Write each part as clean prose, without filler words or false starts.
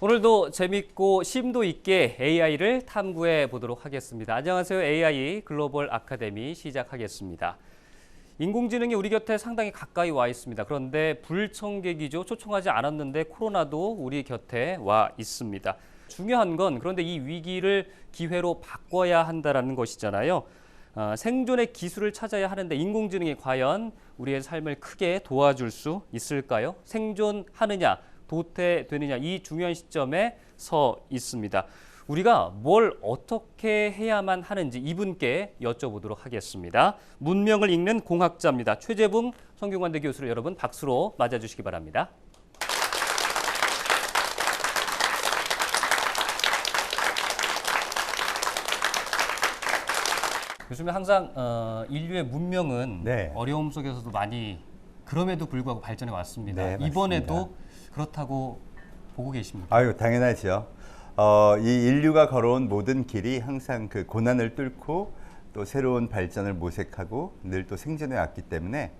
오늘도 재밌고 심도 있게 AI를 탐구해 보도록 하겠습니다. 안녕하세요. AI 글로벌 아카데미 시작하겠습니다. 인공지능이 우리 곁에 상당히 가까이 와 있습니다. 그런데 불청객이죠. 초청하지 않았는데 코로나도 우리 곁에 와 있습니다. 중요한 건 그런데 이 위기를 기회로 바꿔야 한다는 것이잖아요. 생존의 기술을 찾아야 하는데 인공지능이 과연 우리의 삶을 크게 도와줄 수 있을까요? 생존하느냐, 도태되느냐 이 중요한 시점에 서 있습니다. 우리가 뭘 어떻게 해야만 하는지 이분께 여쭤보도록 하겠습니다. 문명을 읽는 공학자입니다. 최재붕 성균관대 교수를 여러분 박수로 맞아주시기 바랍니다. 교수님 항상 인류의 문명은 어려움 속에서도 많이 그럼에도 불구하고 발전해 왔습니다. 네, 이번에도 그렇다고 보고 계십니까? 아유, 당연하죠. 이 인류가 걸어온 모든 길이 항상 그 고난을 뚫고 또 새로운 발전을 모색하고 늘 또 생존해 왔기 때문에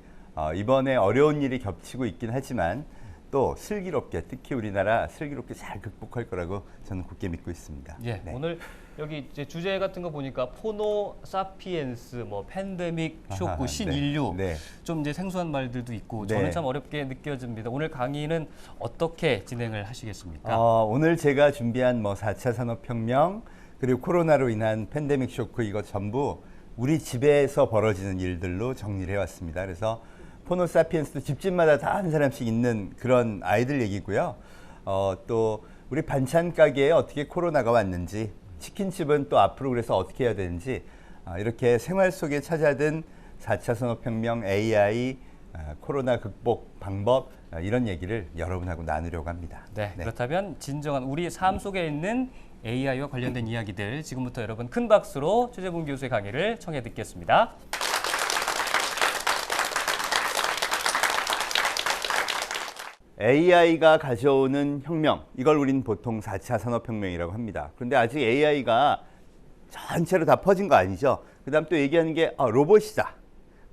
이번에 어려운 일이 겹치고 있긴 하지만 또 슬기롭게, 특히 우리나라 슬기롭게 잘 극복할 거라고 저는 굳게 믿고 있습니다. 예, 네. 오늘 여기 이제 주제 같은 거 보니까 포노 사피엔스, 뭐 팬데믹 쇼크, 신인류 네. 좀 이제 생소한 말들도 있고 저는 참 어렵게 느껴집니다. 오늘 강의는 어떻게 진행을 하시겠습니까? 오늘 제가 준비한 뭐 4차 산업혁명 그리고 코로나로 인한 팬데믹 쇼크 이거 전부 우리 집에서 벌어지는 일들로 정리를 해왔습니다. 그래서 포노사피엔스도 집집마다 다 한 사람씩 있는 그런 아이들 얘기고요. 또 우리 반찬 가게에 어떻게 코로나가 왔는지, 치킨집은 또 앞으로 그래서 어떻게 해야 되는지 이렇게 생활 속에 찾아든 4차 산업혁명, AI, 코로나 극복 방법 이런 얘기를 여러분하고 나누려고 합니다. 네, 그렇다면 진정한 우리 삶 속에 있는 AI와 관련된 이야기들 지금부터 여러분 큰 박수로 최재붕 교수의 강의를 청해 듣겠습니다. AI가 가져오는 혁명, 이걸 우리는 보통 4차 산업혁명이라고 합니다. 그런데 아직 AI가 전체로 다 퍼진 거 아니죠. 그 다음 또 얘기하는 게 로봇이다.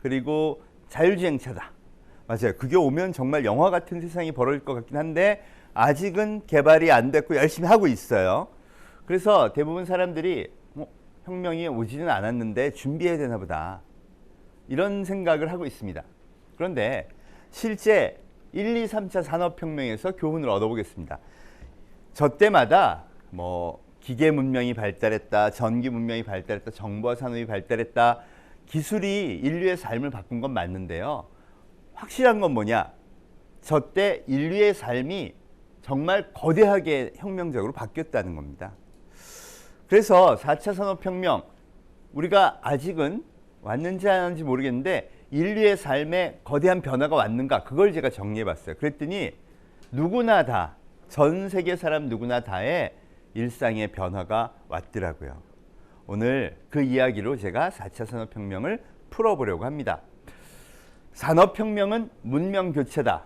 그리고 자율주행차다. 맞아요. 그게 오면 정말 영화 같은 세상이 벌어질 것 같긴 한데 아직은 개발이 안 됐고 열심히 하고 있어요. 그래서 대부분 사람들이 혁명이 오지는 않았는데 준비해야 되나 보다. 이런 생각을 하고 있습니다. 그런데 실제 1, 2, 3차 산업혁명에서 교훈을 얻어보겠습니다. 저 때마다 뭐 기계 문명이 발달했다, 전기 문명이 발달했다, 정보화 산업이 발달했다, 기술이 인류의 삶을 바꾼 건 맞는데요. 확실한 건 뭐냐? 저 때 인류의 삶이 정말 거대하게 혁명적으로 바뀌었다는 겁니다. 그래서 4차 산업혁명, 우리가 아직은 왔는지 안 왔는지 모르겠는데 인류의 삶에 거대한 변화가 왔는가? 그걸 제가 정리해봤어요. 그랬더니 누구나 다, 전 세계 사람 누구나 다의 일상의 변화가 왔더라고요. 오늘 그 이야기로 제가 4차 산업혁명을 풀어보려고 합니다. 산업혁명은 문명교체다.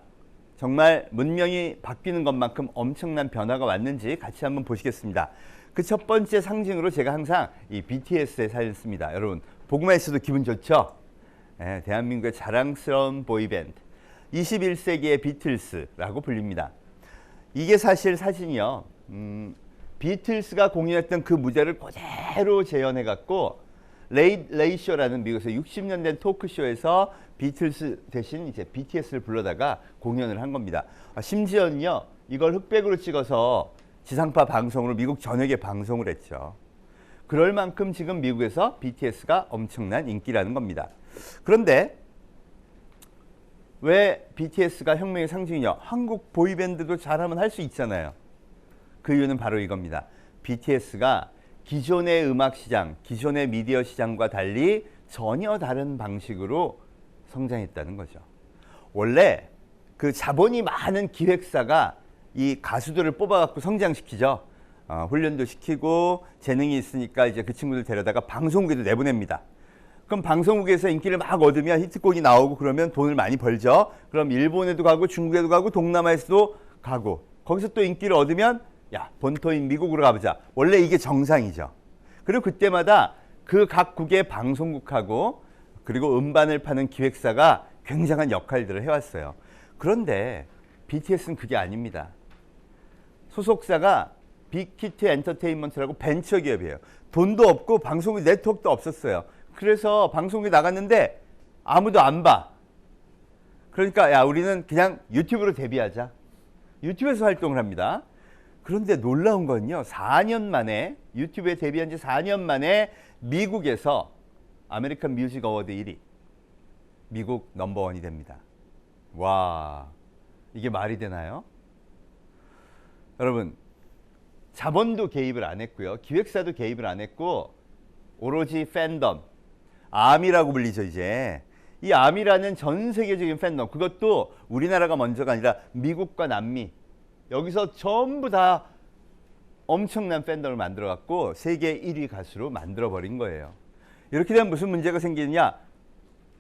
정말 문명이 바뀌는 것만큼 엄청난 변화가 왔는지 같이 한번 보시겠습니다. 그 첫 번째 상징으로 제가 항상 이 BTS의 사진을 씁니다. 여러분, 보고만 있어도 기분 좋죠? 네, 대한민국의 자랑스러운 보이밴드 21세기의 비틀스라고 불립니다. 이게 사실 사진이요. 비틀스가 공연했던 그 무대를 그대로 재현해 갖고 레이쇼라는 미국에서 60년 된 토크쇼에서 비틀스 대신 이제 BTS를 불러다가 공연을 한 겁니다. 심지어는요, 이걸 흑백으로 찍어서 지상파 방송으로 미국 전역에 방송을 했죠. 그럴 만큼 지금 미국에서 BTS가 엄청난 인기라는 겁니다. 그런데 왜 BTS가 혁명의 상징이냐? 한국 보이밴드도 잘하면 할 수 있잖아요. 그 이유는 바로 이겁니다. BTS가 기존의 음악 시장, 기존의 미디어 시장과 달리 전혀 다른 방식으로 성장했다는 거죠. 원래 그 자본이 많은 기획사가 이 가수들을 뽑아갖고 성장시키죠. 훈련도 시키고 재능이 있으니까 이제 그 친구들 데려다가 방송국에도 내보냅니다. 그럼 방송국에서 인기를 막 얻으면 히트곡이 나오고 그러면 돈을 많이 벌죠. 그럼 일본에도 가고 중국에도 가고 동남아에서도 가고 거기서 또 인기를 얻으면 야, 본토인 미국으로 가보자. 원래 이게 정상이죠. 그리고 그때마다 그 각 국의 방송국하고 그리고 음반을 파는 기획사가 굉장한 역할들을 해왔어요. 그런데 BTS는 그게 아닙니다. 소속사가 빅히트 엔터테인먼트라고 벤처기업이에요. 돈도 없고 방송국 네트워크도 없었어요. 그래서 방송국에 나갔는데 아무도 안 봐. 그러니까 야 우리는 그냥 유튜브로 데뷔하자. 유튜브에서 활동을 합니다. 그런데 놀라운 건요. 4년 만에 유튜브에 데뷔한 지 4년 만에 미국에서 아메리칸 뮤직 어워드 1위. 미국 넘버원이 됩니다. 와, 이게 말이 되나요? 여러분, 자본도 개입을 안 했고요. 기획사도 개입을 안 했고 오로지 팬덤, 아미라고 불리죠 이제. 이 아미라는 전 세계적인 팬덤, 그것도 우리나라가 먼저가 아니라 미국과 남미, 여기서 전부 다 엄청난 팬덤을 만들어갖고 세계 1위 가수로 만들어버린 거예요. 이렇게 되면 무슨 문제가 생기느냐?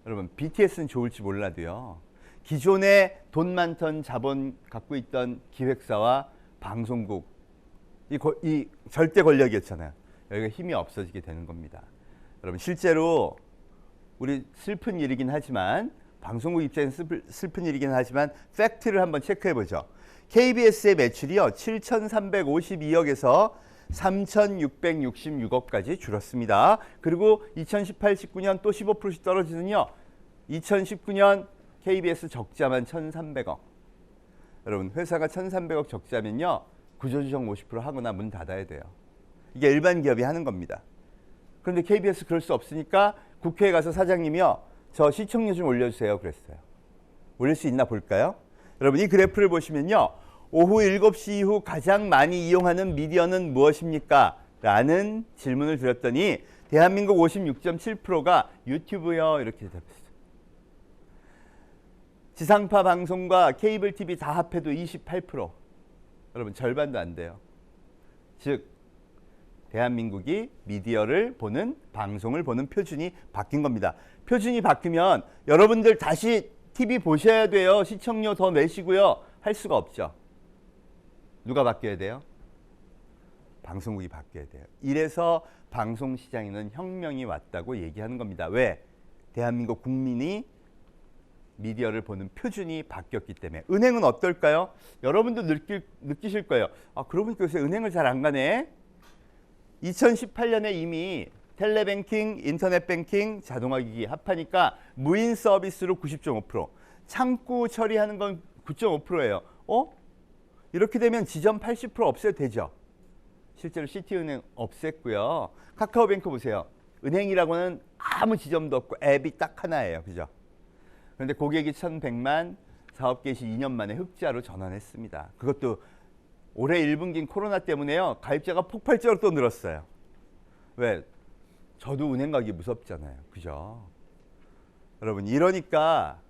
여러분, BTS는 좋을지 몰라도요. 기존에 돈 많던 자본 갖고 있던 기획사와 방송국, 이 절대 권력이었잖아요. 여기가 힘이 없어지게 되는 겁니다. 여러분, 실제로 우리 슬픈 일이긴 하지만, 방송국 입장에서 슬픈 일이긴 하지만 팩트를 한번 체크해보죠. KBS의 매출이요 7,352억에서 3,666억까지 줄었습니다. 그리고 2018-19년 또 15%씩 떨어지면요 2019년 KBS 적자만 1,300억. 여러분, 회사가 1,300억 적자면요 구조조정 50% 하거나 문 닫아야 돼요. 이게 일반 기업이 하는 겁니다. 그런데 KBS 그럴 수 없으니까 국회에 가서 사장님이요 저 시청률 좀 올려주세요 그랬어요. 올릴 수 있나 볼까요? 여러분, 이 그래프를 보시면요 오후 7시 이후 가장 많이 이용하는 미디어는 무엇입니까? 라는 질문을 드렸더니 대한민국 56.7%가 유튜브요 이렇게 대답했어요. 지상파 방송과 케이블 TV 다 합해도 28%. 여러분, 절반도 안 돼요. 즉 대한민국이 미디어를 보는, 방송을 보는 표준이 바뀐 겁니다. 표준이 바뀌면 여러분들 다시 TV 보셔야 돼요. 시청료 더 내시고요. 할 수가 없죠. 누가 바뀌어야 돼요? 방송국이 바뀌어야 돼요. 이래서 방송시장에는 혁명이 왔다고 얘기하는 겁니다. 왜? 대한민국 국민이 미디어를 보는 표준이 바뀌었기 때문에. 은행은 어떨까요? 여러분도 느끼실 거예요. 아, 그러고 보니까 요새 은행을 잘 안 가네. 2018년에 이미 텔레뱅킹, 인터넷뱅킹, 자동화기기 합하니까 무인 서비스로 90.5%, 창구 처리하는 건 9.5%예요. 이렇게 되면 지점 80% 없애도 되죠. 실제로 시티은행 없앴고요. 카카오뱅크 보세요. 은행이라고는 아무 지점도 없고 앱이 딱 하나예요. 그죠? 그런데 고객이 1,100만, 사업 개시 2년 만에 흑자로 전환했습니다. 그것도 올해 1분기인 코로나 때문에요. 가입자가 폭발적으로 또 늘었어요. 왜? 저도 은행 가기 무섭잖아요. 그죠? 여러분, 이러니까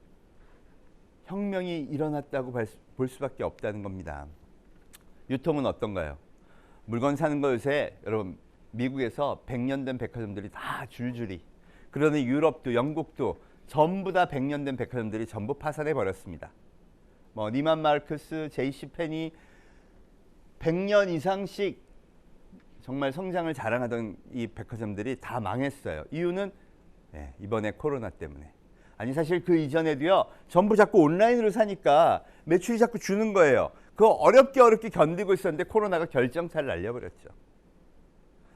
혁명이 일어났다고 볼 수밖에 없다는 겁니다. 유통은 어떤가요? 물건 사는 거 요새 여러분 미국에서 100년 된 백화점들이 다 줄줄이, 그러니 유럽도 영국도 전부 다 100년 된 백화점들이 전부 파산해 버렸습니다. 뭐 니만 마르크스, JC페니 100년 이상씩 정말 성장을 자랑하던 이 백화점들이 다 망했어요. 이유는 이번에 코로나 때문에. 아니, 사실 그 이전에도요 전부 자꾸 온라인으로 사니까 매출이 자꾸 주는 거예요. 그거 어렵게 견디고 있었는데 코로나가 결정타를 날려버렸죠.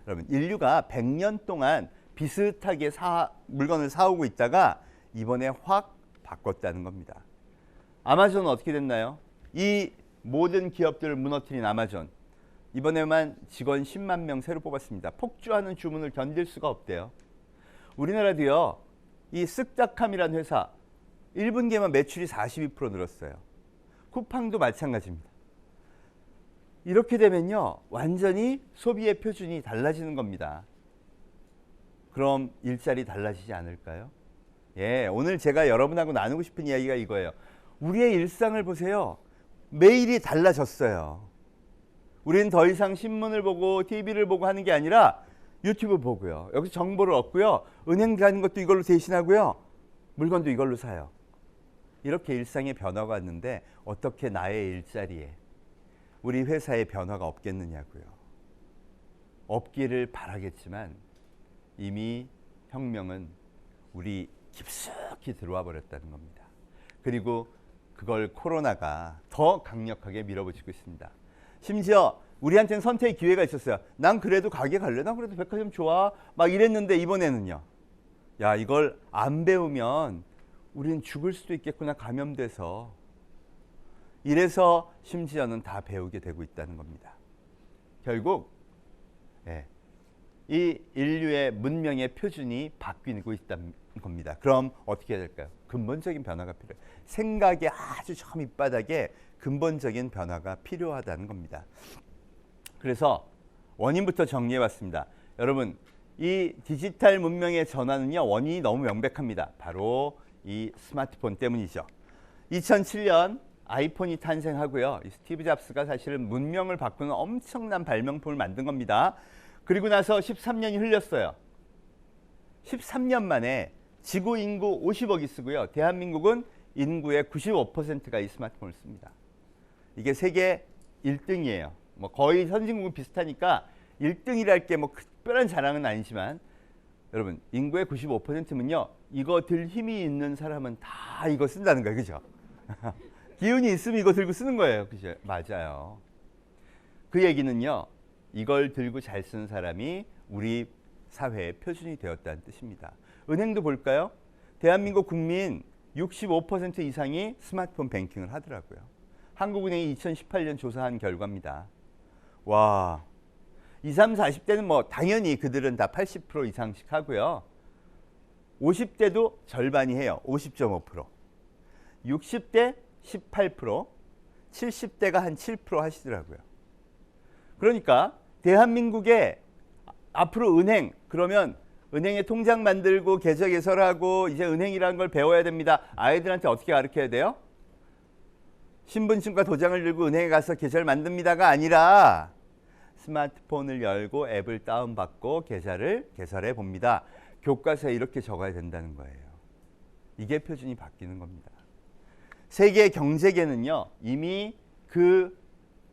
여러분, 인류가 100년 동안 비슷하게 물건을 사오고 있다가 이번에 확 바꿨다는 겁니다. 아마존은 어떻게 됐나요? 이 모든 기업들을 무너뜨린 아마존, 이번에만 직원 10만 명 새로 뽑았습니다. 폭주하는 주문을 견딜 수가 없대요. 우리나라도요 이 쓱닷컴이라는 회사 1분기에만 매출이 42% 늘었어요. 쿠팡도 마찬가지입니다. 이렇게 되면요 완전히 소비의 표준이 달라지는 겁니다. 그럼 일자리 달라지지 않을까요? 오늘 제가 여러분하고 나누고 싶은 이야기가 이거예요. 우리의 일상을 보세요. 매일이 달라졌어요. 우리는 더 이상 신문을 보고 TV를 보고 하는 게 아니라 유튜브 보고요. 여기서 정보를 얻고요. 은행 가는 것도 이걸로 대신하고요. 물건도 이걸로 사요. 이렇게 일상의 변화가 왔는데 어떻게 나의 일자리에, 우리 회사의 변화가 없겠느냐고요. 없기를 바라겠지만 이미 혁명은 우리 깊숙이 들어와 버렸다는 겁니다. 그리고 그걸 코로나가 더 강력하게 밀어붙이고 있습니다. 심지어 우리한테는 선택의 기회가 있었어요. 난 그래도 가게 갈래? 난 그래도 백화점 좋아. 막 이랬는데 이번에는요. 야, 이걸 안 배우면 우리는 죽을 수도 있겠구나, 감염돼서. 이래서 심지어는 다 배우게 되고 있다는 겁니다. 결국 이 인류의 문명의 표준이 바뀌고 있다는 겁니다. 그럼 어떻게 해야 될까요? 근본적인 변화가 필요해요. 생각의 아주 저 밑바닥에 근본적인 변화가 필요하다는 겁니다. 그래서 원인부터 정리해 봤습니다. 여러분, 이 디지털 문명의 전환은요, 원인이 너무 명백합니다. 바로 이 스마트폰 때문이죠. 2007년 아이폰이 탄생하고요. 이 스티브 잡스가 사실은 문명을 바꾸는 엄청난 발명품을 만든 겁니다. 그리고 나서 13년이 흘렸어요. 13년 만에 지구 인구 50억이 쓰고요. 대한민국은 인구의 95%가 이 스마트폰을 씁니다. 이게 세계 1등이에요. 뭐 거의 선진국은 비슷하니까 1등이랄 게 뭐 특별한 자랑은 아니지만 여러분, 인구의 95%면요. 이거 들 힘이 있는 사람은 다 이거 쓴다는 거예요. 그죠? 기운이 있으면 이거 들고 쓰는 거예요. 그죠? 맞아요. 그 얘기는요. 이걸 들고 잘 쓰는 사람이 우리 사회의 표준이 되었다는 뜻입니다. 은행도 볼까요? 대한민국 국민 65% 이상이 스마트폰 뱅킹을 하더라고요. 한국은행이 2018년 조사한 결과입니다. 와, 20, 30, 40대는 뭐 당연히 그들은 다 80% 이상씩 하고요. 50대도 절반이 해요. 50.5%. 60대 18%, 70대가 한 7% 하시더라고요. 그러니까 대한민국에 앞으로 은행, 그러면 은행에 통장 만들고 계좌 개설하고 이제 은행이라는 걸 배워야 됩니다. 아이들한테 어떻게 가르쳐야 돼요? 신분증과 도장을 들고 은행에 가서 계좌를 만듭니다가 아니라 스마트폰을 열고 앱을 다운받고 계좌를 개설해 봅니다. 교과서에 이렇게 적어야 된다는 거예요. 이게 표준이 바뀌는 겁니다. 세계 경제계는요, 이미 그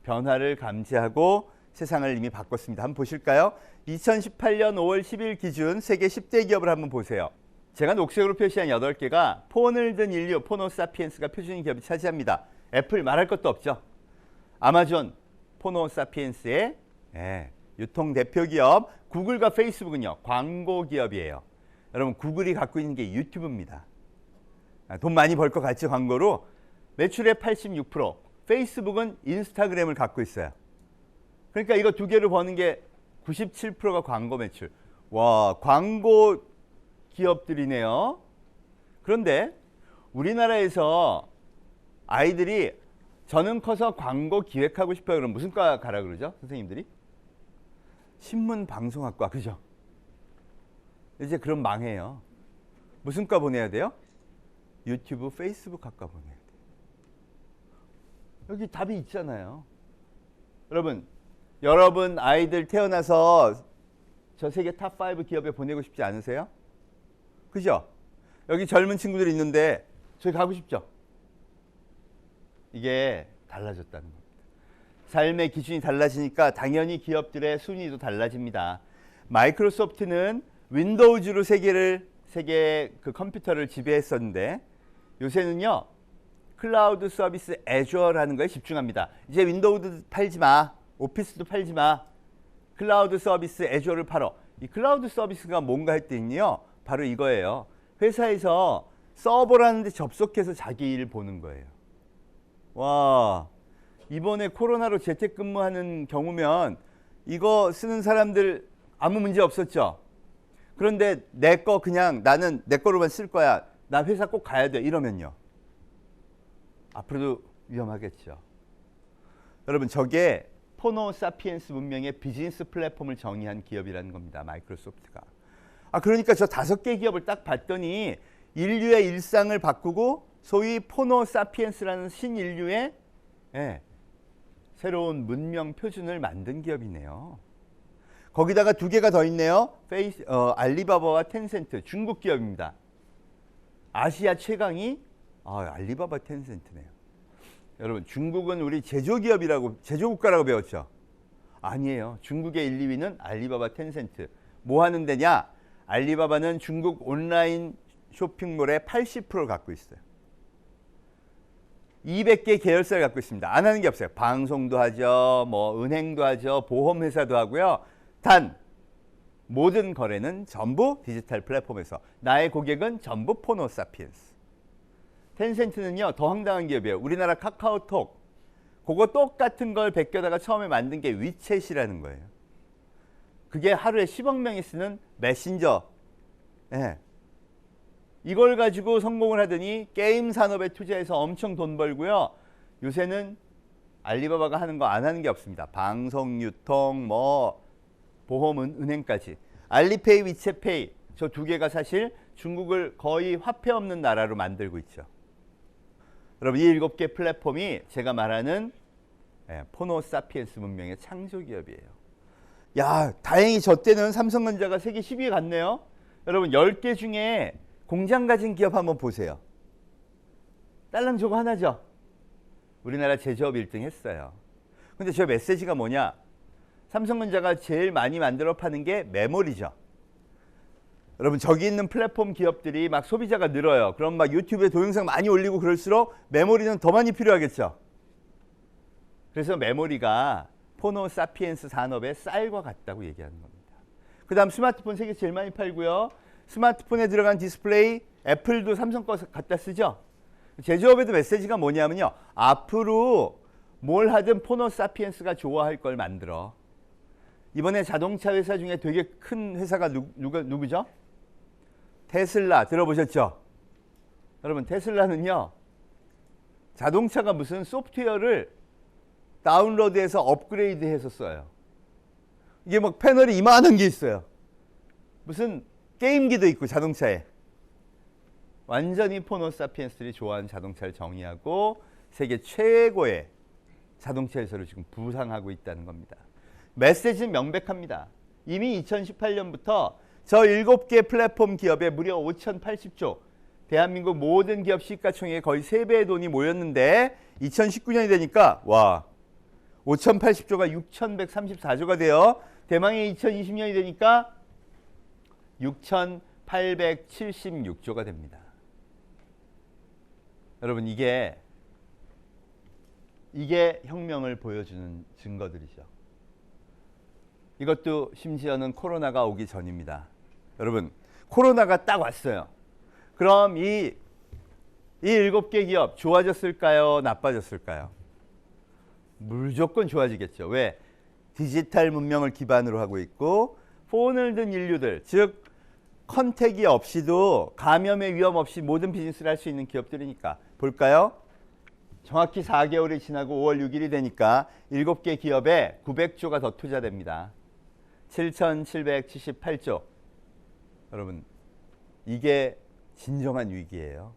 변화를 감지하고 세상을 이미 바꿨습니다. 한번 보실까요? 2018년 5월 10일 기준 세계 10대 기업을 한번 보세요. 제가 녹색으로 표시한 8개가 폰을 든 인류, 포노사피엔스가 표준인 기업이 차지합니다. 애플 말할 것도 없죠. 아마존, 포노사피엔스의 유통 대표 기업, 구글과 페이스북은요, 광고 기업이에요. 여러분, 구글이 갖고 있는 게 유튜브입니다. 돈 많이 벌 것 같죠, 광고로? 매출의 86%, 페이스북은 인스타그램을 갖고 있어요. 그러니까 이거 두 개를 버는 게 97%가 광고 매출. 와, 광고 기업들이네요. 그런데 우리나라에서 아이들이 저는 커서 광고 기획하고 싶어요. 그럼 무슨 과 가라 그러죠? 선생님들이? 신문 방송학과, 그죠? 이제 그럼 망해요. 무슨 과 보내야 돼요? 유튜브, 페이스북 학과 보내야 돼요. 여기 답이 있잖아요. 여러분 아이들 태어나서 저 세계 탑5 기업에 보내고 싶지 않으세요? 그죠? 여기 젊은 친구들 있는데 저기 가고 싶죠? 이게 달라졌다는 겁니다. 삶의 기준이 달라지니까 당연히 기업들의 순위도 달라집니다. 마이크로소프트는 윈도우즈로 세계 그 컴퓨터를 지배했었는데 요새는요, 클라우드 서비스 애주어라는 거에 집중합니다. 이제 윈도우도 팔지 마, 오피스도 팔지 마, 클라우드 서비스 애주어를 팔어. 이 클라우드 서비스가 뭔가 했더니요, 바로 이거예요. 회사에서 서버라는 데 접속해서 자기 일 보는 거예요. 와, 이번에 코로나로 재택근무하는 경우면 이거 쓰는 사람들 아무 문제 없었죠. 그런데 내 거 그냥 나는 내 거로만 쓸 거야, 나 회사 꼭 가야 돼, 이러면요, 앞으로도 위험하겠죠. 여러분, 저게 포노사피엔스 문명의 비즈니스 플랫폼을 정의한 기업이라는 겁니다. 마이크로소프트가. 그러니까 저 5개 기업을 딱 봤더니 인류의 일상을 바꾸고 소위 포노사피엔스라는 신인류의 새로운 문명 표준을 만든 기업이네요. 거기다가 2개가 더 있네요. 알리바바와 텐센트, 중국 기업입니다. 아시아 최강이 알리바바, 텐센트네요. 여러분, 중국은 우리 제조국가라고 배웠죠? 아니에요. 중국의 1, 2위는 알리바바, 텐센트. 뭐 하는 데냐? 알리바바는 중국 온라인 쇼핑몰의 80%를 갖고 있어요. 200개 계열사를 갖고 있습니다. 안 하는 게 없어요. 방송도 하죠. 뭐 은행도 하죠. 보험회사도 하고요. 단 모든 거래는 전부 디지털 플랫폼에서. 나의 고객은 전부 포노사피엔스. 텐센트는요. 더 황당한 기업이에요. 우리나라 카카오톡. 그거 똑같은 걸 베껴다가 처음에 만든 게 위챗이라는 거예요. 그게 하루에 10억 명이 쓰는 메신저. 예. 이걸 가지고 성공을 하더니 게임 산업에 투자해서 엄청 돈 벌고요. 요새는 알리바바가 하는 거 안 하는 게 없습니다. 방송, 유통, 뭐 보험, 은행까지. 알리페이, 위챗페이 저 두 개가 사실 중국을 거의 화폐 없는 나라로 만들고 있죠. 여러분 이 7개 플랫폼이 제가 말하는 포노사피엔스 문명의 창조 기업이에요. 야, 다행히 저 때는 삼성전자가 세계 10위에 갔네요. 여러분 10개 중에 공장 가진 기업 한번 보세요. 딸랑 저거 하나죠. 우리나라 제조업 1등 했어요. 근데 저 메시지가 뭐냐? 삼성전자가 제일 많이 만들어 파는 게 메모리죠. 여러분 저기 있는 플랫폼 기업들이 막 소비자가 늘어요. 그럼 막 유튜브에 동영상 많이 올리고 그럴수록 메모리는 더 많이 필요하겠죠. 그래서 메모리가 포노사피엔스 산업의 쌀과 같다고 얘기하는 겁니다. 그 다음 스마트폰 세계 제일 많이 팔고요. 스마트폰에 들어간 디스플레이 애플도 삼성 거 갖다 쓰죠. 제조업에도 메시지가 뭐냐면요. 앞으로 뭘 하든 포노사피엔스가 좋아할 걸 만들어. 이번에 자동차 회사 중에 되게 큰 회사가 누구죠? 테슬라 들어보셨죠? 여러분 테슬라는요. 자동차가 무슨 소프트웨어를 다운로드해서 업그레이드해서 써요. 이게 막 패널이 이만한 게 있어요. 무슨 게임기도 있고 자동차에. 완전히 포노사피엔스들이 좋아하는 자동차를 정의하고 세계 최고의 자동차 회사로 지금 부상하고 있다는 겁니다. 메시지는 명백합니다. 이미 2018년부터 저 7개 플랫폼 기업에 무려 5,080조, 대한민국 모든 기업 시가총액의 거의 3배의 돈이 모였는데 2019년이 되니까 와 5,080조가 6,134조가 돼요. 대망의 2020년이 되니까 6,876조가 됩니다. 여러분 이게 혁명을 보여주는 증거들이죠. 이것도 심지어는 코로나가 오기 전입니다. 여러분 코로나가 딱 왔어요. 그럼 이 7개 기업 좋아졌을까요? 나빠졌을까요? 무조건 좋아지겠죠. 왜? 디지털 문명을 기반으로 하고 있고 폰을 든 인류들, 즉 컨택이 없이도 감염의 위험 없이 모든 비즈니스를 할 수 있는 기업들이니까. 볼까요? 정확히 4개월이 지나고 5월 6일이 되니까 7개 기업에 900조가 더 투자됩니다. 7,778조. 여러분 이게 진정한 위기예요.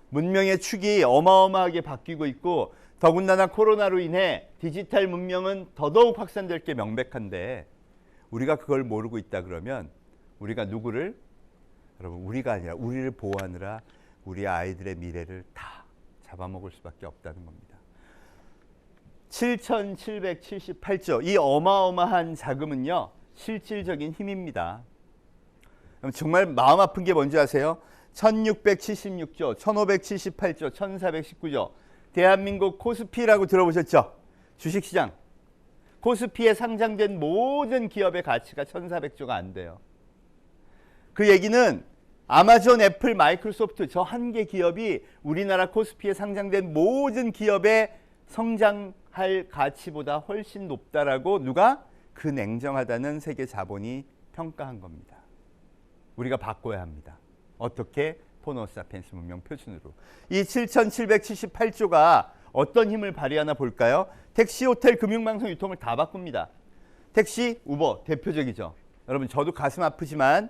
문명의 축이 어마어마하게 바뀌고 있고 더군다나 코로나로 인해 디지털 문명은 더더욱 확산될 게 명백한데 우리가 그걸 모르고 있다 그러면 우리가 누구를? 여러분 우리가 아니라 우리를 보호하느라 우리 아이들의 미래를 다 잡아먹을 수밖에 없다는 겁니다. 7,778조 이 어마어마한 자금은요 실질적인 힘입니다. 그럼 정말 마음 아픈 게 뭔지 아세요? 1,676조, 1,578조, 1,419조. 대한민국 코스피라고 들어보셨죠? 주식시장. 코스피에 상장된 모든 기업의 가치가 1,400조가 안 돼요. 그 얘기는 아마존, 애플, 마이크로소프트 저 한 개 기업이 우리나라 코스피에 상장된 모든 기업의 성장할 가치보다 훨씬 높다라고 누가? 그 냉정하다는 세계 자본이 평가한 겁니다. 우리가 바꿔야 합니다. 어떻게? 포노사피엔스 문명 표준으로. 이 7,778조가 어떤 힘을 발휘하나 볼까요? 택시, 호텔, 금융방송, 유통을 다 바꿉니다. 택시, 우버 대표적이죠. 여러분 저도 가슴 아프지만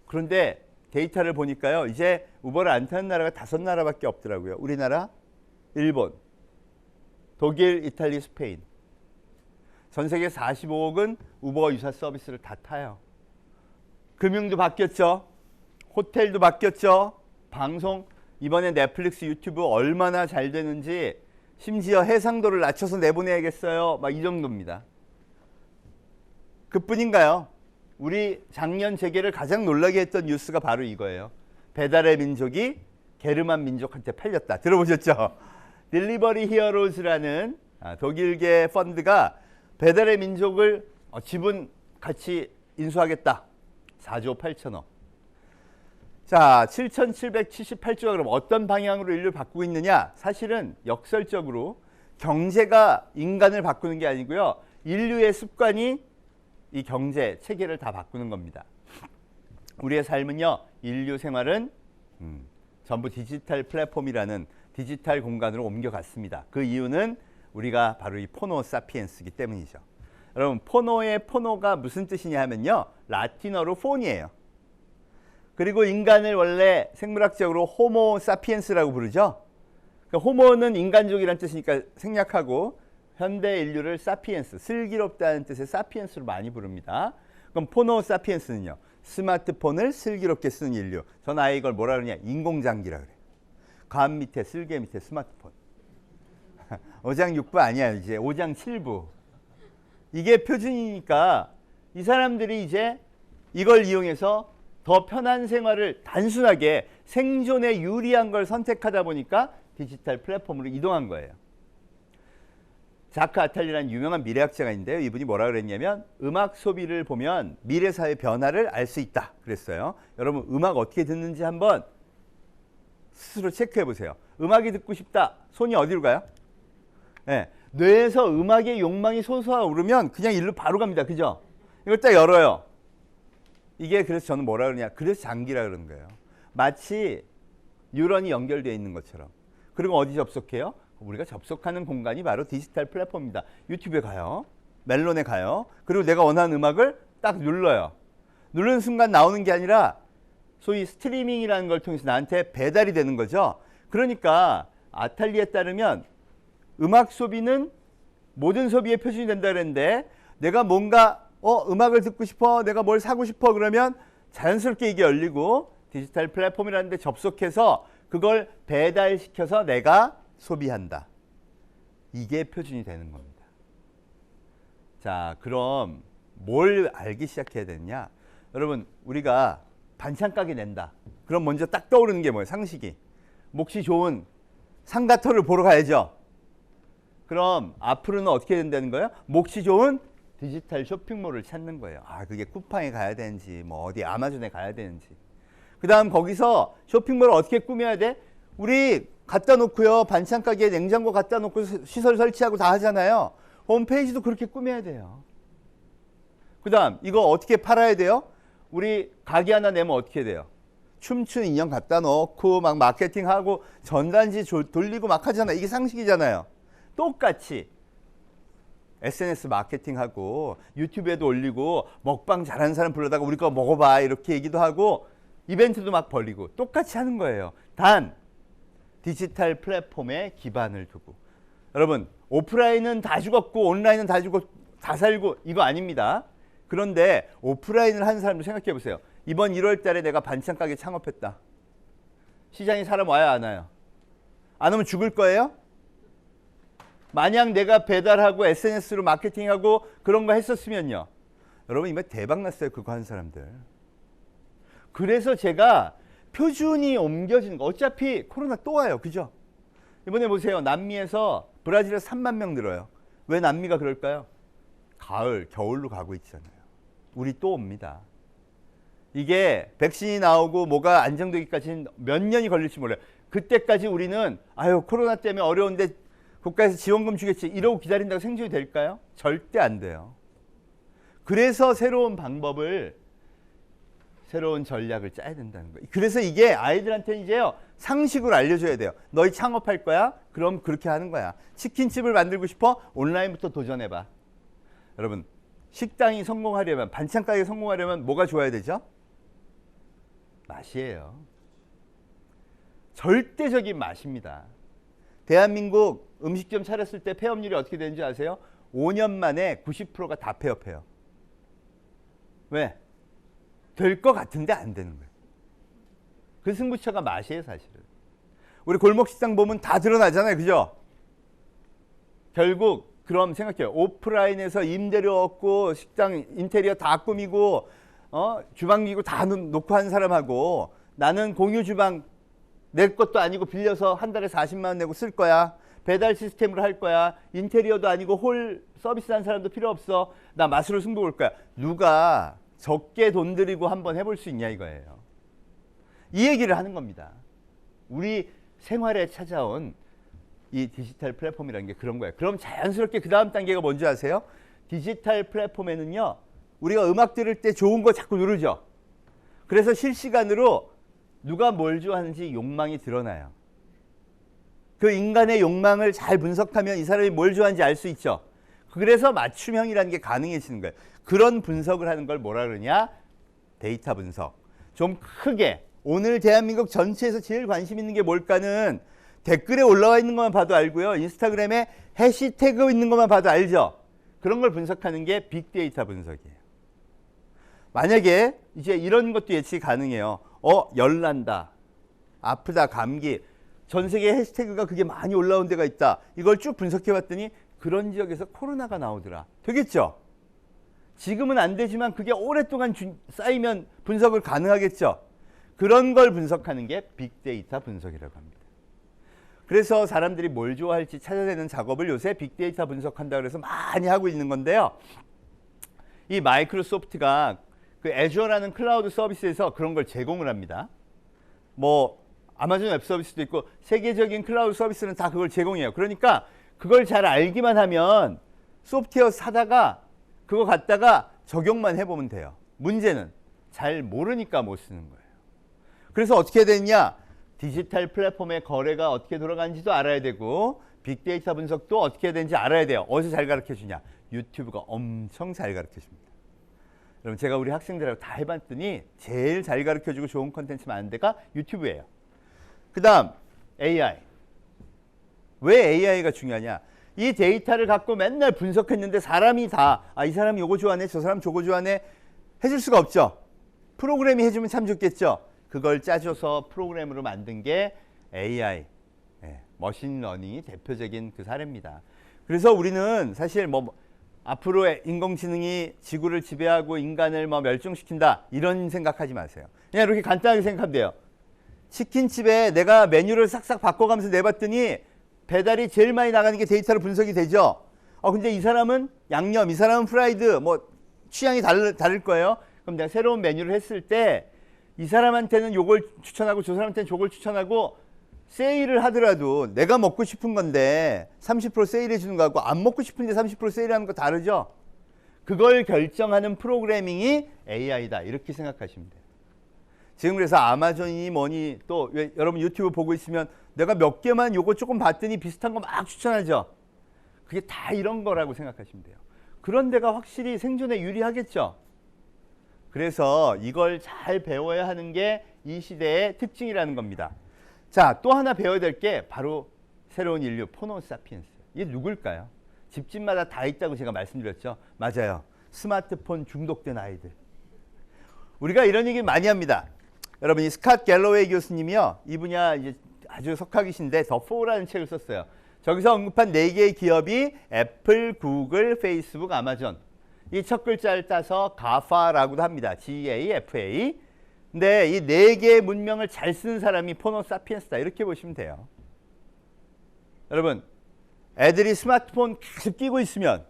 그런데 데이터를 보니까요. 이제 우버를 안 타는 나라가 5나라밖에 없더라고요. 우리나라, 일본, 독일, 이탈리, 스페인. 전 세계 45억은 우버 유사 서비스를 다 타요. 금융도 바뀌었죠. 호텔도 바뀌었죠. 방송, 이번에 넷플릭스, 유튜브 얼마나 잘 되는지 심지어 해상도를 낮춰서 내보내야겠어요. 막 이 정도입니다. 그뿐인가요? 우리 작년 재계를 가장 놀라게 했던 뉴스가 바로 이거예요. 배달의 민족이 게르만 민족한테 팔렸다. 들어보셨죠? 딜리버리 히어로즈라는 독일계 펀드가 배달의 민족을 지분 같이 인수하겠다. 4조 8천억. 자, 7,778조가 그럼 어떤 방향으로 인류를 바꾸고 있느냐? 사실은 역설적으로 경제가 인간을 바꾸는 게 아니고요. 인류의 습관이 이 경제 체계를 다 바꾸는 겁니다. 우리의 삶은요. 인류 생활은 전부 디지털 플랫폼이라는 디지털 공간으로 옮겨갔습니다. 그 이유는 우리가 바로 이 포노 사피엔스이기 때문이죠. 여러분, 포노의 포노가 무슨 뜻이냐 하면요. 라틴어로 폰이에요. 그리고 인간을 원래 생물학적으로 호모 사피엔스라고 부르죠. 그러니까 호모는 인간족이라는 뜻이니까 생략하고 현대 인류를 사피엔스, 슬기롭다는 뜻의 사피엔스로 많이 부릅니다. 그럼 포노 사피엔스는요. 스마트폰을 슬기롭게 쓰는 인류. 전 아예 이걸 뭐라 그러냐? 인공장기라 그래요. 감 밑에 쓸개 밑에 스마트폰. 5장 6부 아니야. 이제 5장 7부. 이게 표준이니까 이 사람들이 이제 이걸 이용해서 더 편한 생활을 단순하게 생존에 유리한 걸 선택하다 보니까 디지털 플랫폼으로 이동한 거예요. 자크 아탈리라는 유명한 미래학자가 있는데요. 이분이 뭐라 그랬냐면 음악 소비를 보면 미래 사회 변화를 알 수 있다 그랬어요. 여러분 음악 어떻게 듣는지 한번 스스로 체크해 보세요. 음악이 듣고 싶다. 손이 어디로 가요? 네. 뇌에서 음악의 욕망이 솟아오르면 그냥 일로 바로 갑니다. 그죠? 이걸 딱 열어요. 이게 그래서 저는 뭐라 그러냐. 그래서 장기라 그러는 거예요. 마치 뉴런이 연결되어 있는 것처럼. 그리고 어디 접속해요? 우리가 접속하는 공간이 바로 디지털 플랫폼입니다. 유튜브에 가요. 멜론에 가요. 그리고 내가 원하는 음악을 딱 눌러요. 누르는 순간 나오는 게 아니라 소위 스트리밍이라는 걸 통해서 나한테 배달이 되는 거죠. 그러니까 아탈리에 따르면 음악 소비는 모든 소비의 표준이 된다 그랬는데 내가 뭔가 음악을 듣고 싶어, 내가 뭘 사고 싶어 그러면 자연스럽게 이게 열리고 디지털 플랫폼이라는 데 접속해서 그걸 배달시켜서 내가 소비한다. 이게 표준이 되는 겁니다. 자, 그럼 뭘 알기 시작해야 되느냐? 여러분, 우리가 반찬 가게 낸다. 그럼 먼저 딱 떠오르는 게 뭐예요? 상식이. 몫이 좋은 상가터를 보러 가야죠. 그럼 앞으로는 어떻게 된다는 거예요? 몫이 좋은 디지털 쇼핑몰을 찾는 거예요. 아, 그게 쿠팡에 가야 되는지 뭐 어디 아마존에 가야 되는지. 그다음 거기서 쇼핑몰을 어떻게 꾸며야 돼? 우리 갖다 놓고요. 반찬 가게에 냉장고 갖다 놓고 시설 설치하고 다 하잖아요. 홈페이지도 그렇게 꾸며야 돼요. 그다음 이거 어떻게 팔아야 돼요? 우리 가게 하나 내면 어떻게 돼요? 춤추는 인형 갖다 놓고 막 마케팅하고 전단지 돌리고 막 하잖아요. 이게 상식이잖아요. 똑같이 SNS 마케팅하고 유튜브에도 올리고 먹방 잘하는 사람 불러다가 우리 거 먹어봐 이렇게 얘기도 하고 이벤트도 막 벌리고 똑같이 하는 거예요. 단 디지털 플랫폼에 기반을 두고. 여러분 오프라인은 다 죽었고 온라인은 다 죽었고 다 살고 이거 아닙니다. 그런데 오프라인을 하는 사람들 생각해 보세요. 이번 1월 달에 내가 반찬 가게 창업했다. 시장에 사람 와요 안 와요? 안 오면 죽을 거예요? 만약 내가 배달하고 SNS로 마케팅하고 그런 거 했었으면요. 여러분 이번 대박 났어요. 그거 하는 사람들. 그래서 제가 표준이 옮겨지는 거. 어차피 코로나 또 와요. 그죠? 이번에 보세요. 남미에서 브라질에서 3만 명 늘어요. 왜 남미가 그럴까요? 가을, 겨울로 가고 있잖아요. 우리 또 옵니다. 이게 백신이 나오고 뭐가 안정되기까지는 몇 년이 걸릴지 몰라요. 그때까지 우리는 아유 코로나 때문에 어려운데 국가에서 지원금 주겠지 이러고 기다린다고 생존이 될까요? 절대 안 돼요. 그래서 새로운 방법을 새로운 전략을 짜야 된다는 거예요. 그래서 이게 아이들한테는 이제요 상식으로 알려줘야 돼요. 너희 창업할 거야? 그럼 그렇게 하는 거야. 치킨집을 만들고 싶어? 온라인부터 도전해봐. 여러분 식당이 성공하려면 반찬 가게 성공하려면 뭐가 좋아야 되죠? 맛이에요. 절대적인 맛입니다. 대한민국 음식점 차렸을 때 폐업률이 어떻게 되는지 아세요? 5년 만에 90%가 다 폐업해요. 왜? 될 것 같은데 안 되는 거예요. 그 승부처가 맛이에요 사실은. 우리 골목식당 보면 다 드러나잖아요. 그죠? 결국 그럼 생각해요. 오프라인에서 임대료 얻고 식당 인테리어 다 꾸미고 주방기구 다 놓고 한 사람하고 나는 공유 주방 내 것도 아니고 빌려서 한 달에 40만 원 내고 쓸 거야. 배달 시스템으로 할 거야. 인테리어도 아니고 홀 서비스한 사람도 필요 없어. 나 맛으로 승부 볼 거야. 누가 적게 돈 들이고 한번 해볼 수 있냐 이거예요. 이 얘기를 하는 겁니다. 우리 생활에 찾아온 이 디지털 플랫폼이라는 게 그런 거예요. 그럼 자연스럽게 그 다음 단계가 뭔지 아세요? 디지털 플랫폼에는요, 우리가 음악 들을 때 좋은 거 자꾸 누르죠. 그래서 실시간으로 누가 뭘 좋아하는지 욕망이 드러나요. 그 인간의 욕망을 잘 분석하면 이 사람이 뭘 좋아하는지 알 수 있죠. 그래서 맞춤형이라는 게 가능해지는 거예요. 그런 분석을 하는 걸 뭐라 그러냐? 데이터 분석. 좀 크게 오늘 대한민국 전체에서 제일 관심 있는 게 뭘까는 댓글에 올라와 있는 것만 봐도 알고요. 인스타그램에 해시태그 있는 것만 봐도 알죠. 그런 걸 분석하는 게 빅데이터 분석이에요. 만약에 이제 이런 것도 예측이 가능해요. 열난다, 아프다, 감기. 전 세계 해시태그가 그게 많이 올라온 데가 있다. 이걸 쭉 분석해 봤더니 그런 지역에서 코로나가 나오더라. 되겠죠? 지금은 안 되지만 그게 오랫동안 쌓이면 분석을 가능하겠죠? 그런 걸 분석하는 게 빅데이터 분석이라고 합니다. 그래서 사람들이 뭘 좋아할지 찾아내는 작업을 요새 빅데이터 분석한다 그래서 많이 하고 있는 건데요. 이 마이크로소프트가 그 애저라는 클라우드 서비스에서 그런 걸 제공을 합니다. 뭐 아마존 웹 서비스도 있고 세계적인 클라우드 서비스는 다 그걸 제공해요. 그러니까 그걸 잘 알기만 하면 소프트웨어 사다가 그거 갖다가 적용만 해보면 돼요. 문제는 잘 모르니까 못 쓰는 거예요. 그래서 어떻게 됐냐? 디지털 플랫폼의 거래가 어떻게 돌아가는지도 알아야 되고 빅데이터 분석도 어떻게 되는지 알아야 돼요. 어디서 잘 가르쳐주냐? 유튜브가 엄청 잘 가르쳐줍니다. 여러분 제가 우리 학생들하고 다 해봤더니 제일 잘 가르쳐주고 좋은 컨텐츠 많은 데가 유튜브예요. 그 다음 AI. 왜 AI가 중요하냐? 이 데이터를 갖고 맨날 분석했는데 사람이 다 이 사람이 요거 좋아하네, 저 사람 저거 좋아하네 해줄 수가 없죠. 프로그램이 해주면 참 좋겠죠. 그걸 짜줘서 프로그램으로 만든 게 AI, 머신러닝이 대표적인 그 사례입니다. 그래서 우리는 사실 뭐 앞으로 인공지능이 지구를 지배하고 인간을 뭐 멸종시킨다 이런 생각하지 마세요. 그냥 이렇게 간단하게 생각하면 돼요. 치킨집에 내가 메뉴를 싹싹 바꿔가면서 내봤더니 배달이 제일 많이 나가는 게 데이터로 분석이 되죠. 근데 이 사람은 양념, 이 사람은 프라이드, 뭐 취향이 다를 거예요. 그럼 내가 새로운 메뉴를 했을 때 이 사람한테는 요걸 추천하고 저 사람한테는 저걸 추천하고 세일을 하더라도 내가 먹고 싶은 건데 30% 세일해 주는 거하고 안 먹고 싶은데 30% 세일하는 거 다르죠. 그걸 결정하는 프로그래밍이 AI다 이렇게 생각하시면 돼요. 지금 그래서 아마존이 뭐니 또 여러분 유튜브 보고 있으면 내가 몇 개만 요거 조금 봤더니 비슷한 거 막 추천하죠. 그게 다 이런 거라고 생각하시면 돼요. 그런 데가 확실히 생존에 유리하겠죠. 그래서 이걸 잘 배워야 하는 게 이 시대의 특징이라는 겁니다. 자, 또 하나 배워야 될 게 바로 새로운 인류 호모사피엔스. 이게 누굴까요? 집집마다 다 있다고 제가 말씀드렸죠. 맞아요. 스마트폰 중독된 아이들. 우리가 이런 얘기 많이 합니다. 여러분 이 스캇 갤러웨이 교수님이요. 이 분야 이제 아주 석학이신데 더 4라는 책을 썼어요. 저기서 언급한 4개의 기업이 애플, 구글, 페이스북, 아마존. 이 첫 글자를 따서 가파라고도 합니다. GAFA. 근데 이 4개의 문명을 잘 쓰는 사람이 호모사피엔스다. 이렇게 보시면 돼요. 여러분 애들이 스마트폰 계속 끼고 있으면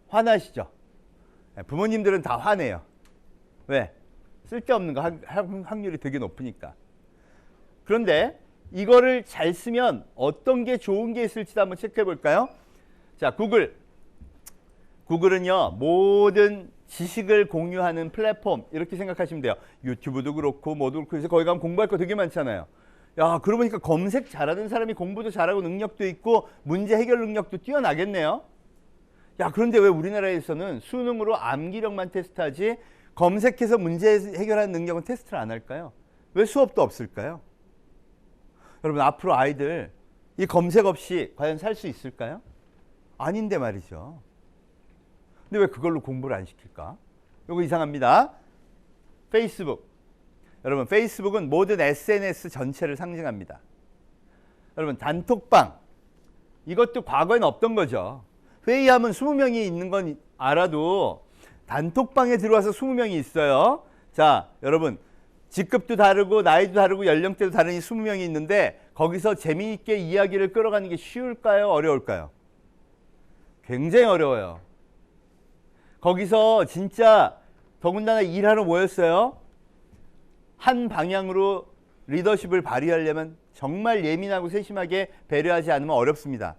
화나시죠? 부모님들은 다 화내요. 왜? 쓸데없는 거 확률이 되게 높으니까. 그런데 이거를 잘 쓰면 어떤 게 좋은 게 있을지도 한번 체크해 볼까요? 자, 구글은요 모든 지식을 공유하는 플랫폼 이렇게 생각하시면 돼요. 유튜브도 그렇고 뭐도 그렇고 그래서 거기 가면 공부할 거 되게 많잖아요. 야, 그러고 보니까 검색 잘하는 사람이 공부도 잘하고 능력도 있고 문제 해결 능력도 뛰어나겠네요. 야, 그런데 왜 우리나라에서는 수능으로 암기력만 테스트하지 검색해서 문제 해결하는 능력은 테스트를 안 할까요? 왜 수업도 없을까요? 여러분 앞으로 아이들 이 검색 없이 과연 살 수 있을까요? 아닌데 말이죠. 근데 왜 그걸로 공부를 안 시킬까? 이거 이상합니다. 페이스북. 여러분 페이스북은 모든 SNS 전체를 상징합니다. 여러분 단톡방. 이것도 과거엔 없던 거죠. 회의하면 20명이 있는 건 알아도 단톡방에 들어와서 20명이 있어요. 자, 여러분 직급도 다르고 나이도 다르고 연령대도 다른 이 20명이 있는데 거기서 재미있게 이야기를 끌어가는 게 쉬울까요? 어려울까요? 굉장히 어려워요. 거기서 진짜 더군다나 일하러 모였어요. 한 방향으로 리더십을 발휘하려면 정말 예민하고 세심하게 배려하지 않으면 어렵습니다.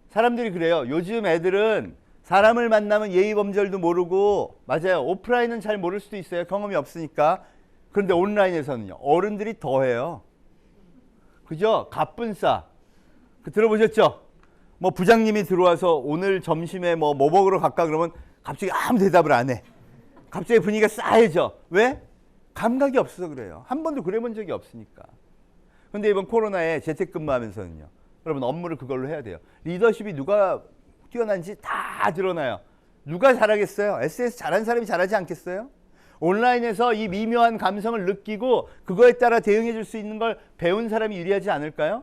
사람들이 그래요. 요즘 애들은 사람을 만나면 예의 범절도 모르고, 맞아요. 오프라인은 잘 모를 수도 있어요. 경험이 없으니까. 그런데 온라인에서는요. 어른들이 더해요. 그죠? 갑분싸. 들어보셨죠? 뭐 부장님이 들어와서 오늘 점심에 뭐 먹으러 갈까 그러면 갑자기 아무 대답을 안 해. 갑자기 분위기가 싸해져. 왜? 감각이 없어서 그래요. 한 번도 그래본 적이 없으니까. 그런데 이번 코로나에 재택근무하면서는요. 여러분 업무를 그걸로 해야 돼요. 리더십이 누가 뛰어난지 다 드러나요. 누가 잘하겠어요? SNS 잘하는 사람이 잘하지 않겠어요? 온라인에서 이 미묘한 감성을 느끼고 그거에 따라 대응해 줄 수 있는 걸 배운 사람이 유리하지 않을까요?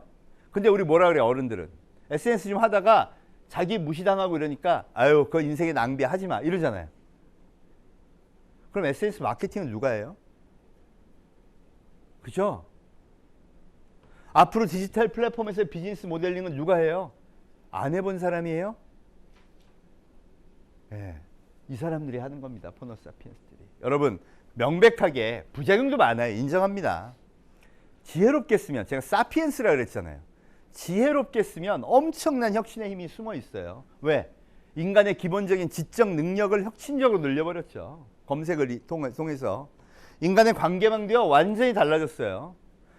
근데 우리 뭐라 그래요? 어른들은. SNS 좀 하다가 자기 무시당하고 이러니까 아유 그거 인생의 낭비야 하지 마 이러잖아요. 그럼 SNS 마케팅은 누가 해요? 그죠? 앞으로 디지털 플랫폼에서 비즈니스 모델링은 누가 해요? 안 해본 사람이에요? 네, 이 사람들이 하는 겁니다. 포노사피엔스들이. 여러분 명백하게 부작용도 많아요. 인정합니다. 지혜롭게 쓰면 제가 사피엔스라 그랬잖아요. 지혜롭게 쓰면 엄청난 혁신의 힘이 숨어 있어요. 왜? 인간의 기본적인 지적 능력을 혁신적으로 늘려버렸죠. 검색을 통해서. 인간의 관계망도요 완전히 달라졌어요.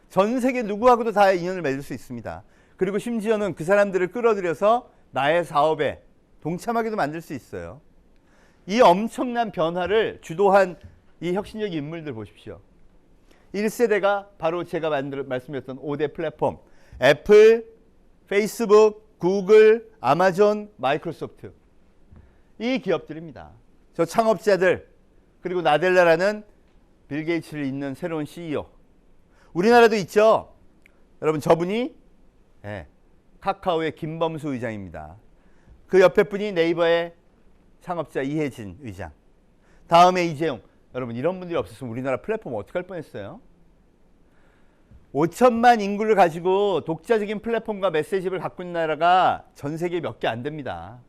전 세계 누구하고도 다 인연을 맺을 수 있습니다. 그리고 심지어는 그 사람들을 끌어들여서 나의 사업에 동참하게도 만들 수 있어요. 이 엄청난 변화를 주도한 이 혁신적 인물들 보십시오. 1세대가 바로 제가 말씀드렸던 5대 플랫폼 애플, 페이스북, 구글, 아마존, 마이크로소프트 이 기업들입니다. 저 창업자들 그리고 나델라라는 빌 게이츠를 잇는 새로운 CEO 우리나라도 있죠. 여러분 저분이 카카오의 김범수 의장입니다. 그 옆에 분이 네이버의 창업자 이혜진 의장. 다음에 이재용. 여러분 이런 분들이 없었으면 우리나라 플랫폼 어떻게 할 뻔했어요? 5천만 인구를 가지고 독자적인 플랫폼과 메시지를 갖고 있는 나라가 전 세계에 몇 개 안 됩니다.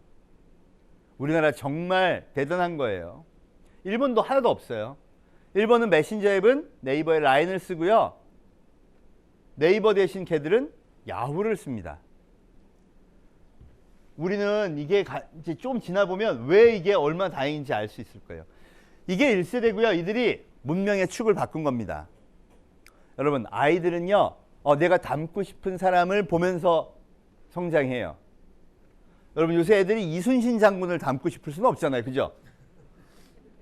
우리나라 정말 대단한 거예요. 일본도 하나도 없어요. 일본은 메신저 앱은 네이버의 라인을 쓰고요. 네이버 대신 걔들은 야후를 씁니다. 우리는 이게 이제 좀 지나보면 왜 이게 얼마나 다행인지 알 수 있을 거예요. 이게 1세대고요. 이들이 문명의 축을 바꾼 겁니다. 여러분 아이들은요. 내가 닮고 싶은 사람을 보면서 성장해요. 여러분 요새 애들이 이순신 장군을 닮고 싶을 수는 없잖아요. 그죠?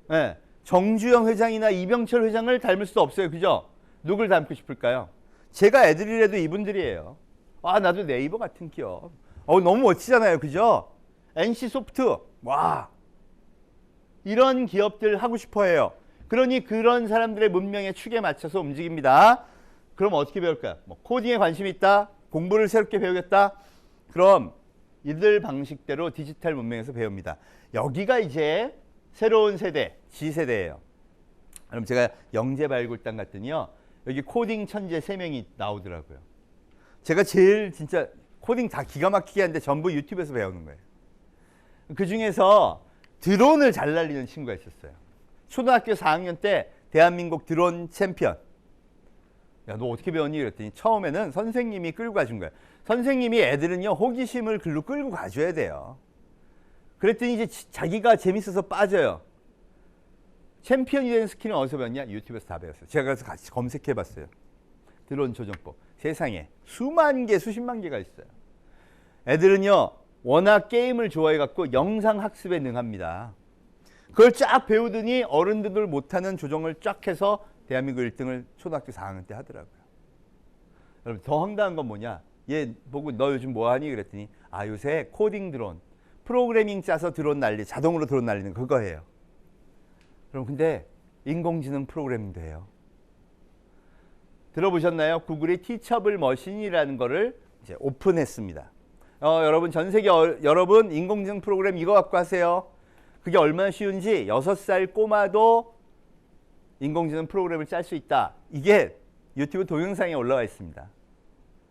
네. 정주영 회장이나 이병철 회장을 닮을 수도 없어요. 그죠? 누굴 닮고 싶을까요? 제가 애들이라도 이분들이에요. 나도 네이버 같은 기업. 너무 멋지잖아요. 그죠? NC소프트. 와. 이런 기업들 하고 싶어 해요. 그러니 그런 사람들의 문명의 축에 맞춰서 움직입니다. 그럼 어떻게 배울까요? 코딩에 관심이 있다? 공부를 새롭게 배우겠다? 그럼 이들 방식대로 디지털 문명에서 배웁니다. 여기가 이제 새로운 세대, G세대예요. 그럼 제가 영재발굴단 갔더니요. 여기 코딩 천재 3명이 나오더라고요. 제가 제일 진짜 코딩 다 기가 막히게 하는데 전부 유튜브에서 배우는 거예요. 그 중에서 드론을 잘 날리는 친구가 있었어요. 초등학교 4학년 때 대한민국 드론 챔피언. 야, 너 어떻게 배웠니? 그랬더니 처음에는 선생님이 끌고 가준 거예요. 선생님이 애들은요, 호기심을 글로 끌고 가줘야 돼요. 그랬더니 이제 자기가 재밌어서 빠져요. 챔피언이 되는 스킬은 어디서 배웠냐? 유튜브에서 다 배웠어요. 제가 그래서 같이 검색해 봤어요. 드론 조정법. 세상에 수만 개, 수십만 개가 있어요. 애들은요, 워낙 게임을 좋아해 갖고 영상 학습에 능합니다. 그걸 쫙 배우더니 어른들 못하는 조정을 쫙 해서 대한민국 1등을 초등학교 4학년 때 하더라고요. 여러분 더 황당한 건 뭐냐? 얘 보고 너 요즘 뭐 하니? 그랬더니 요새 코딩 드론, 프로그래밍 짜서 드론 자동으로 드론 날리는 그거 해요. 여러분 근데 인공지능 프로그래밍도 해요. 들어보셨나요? 구글이 티처블 머신이라는 거를 이제 오픈했습니다. 여러분 전 세계 여러분 인공지능 프로그램 이거 갖고 하세요. 그게 얼마나 쉬운지 6살 꼬마도 인공지능 프로그램을 짤 수 있다. 이게 유튜브 동영상에 올라와 있습니다.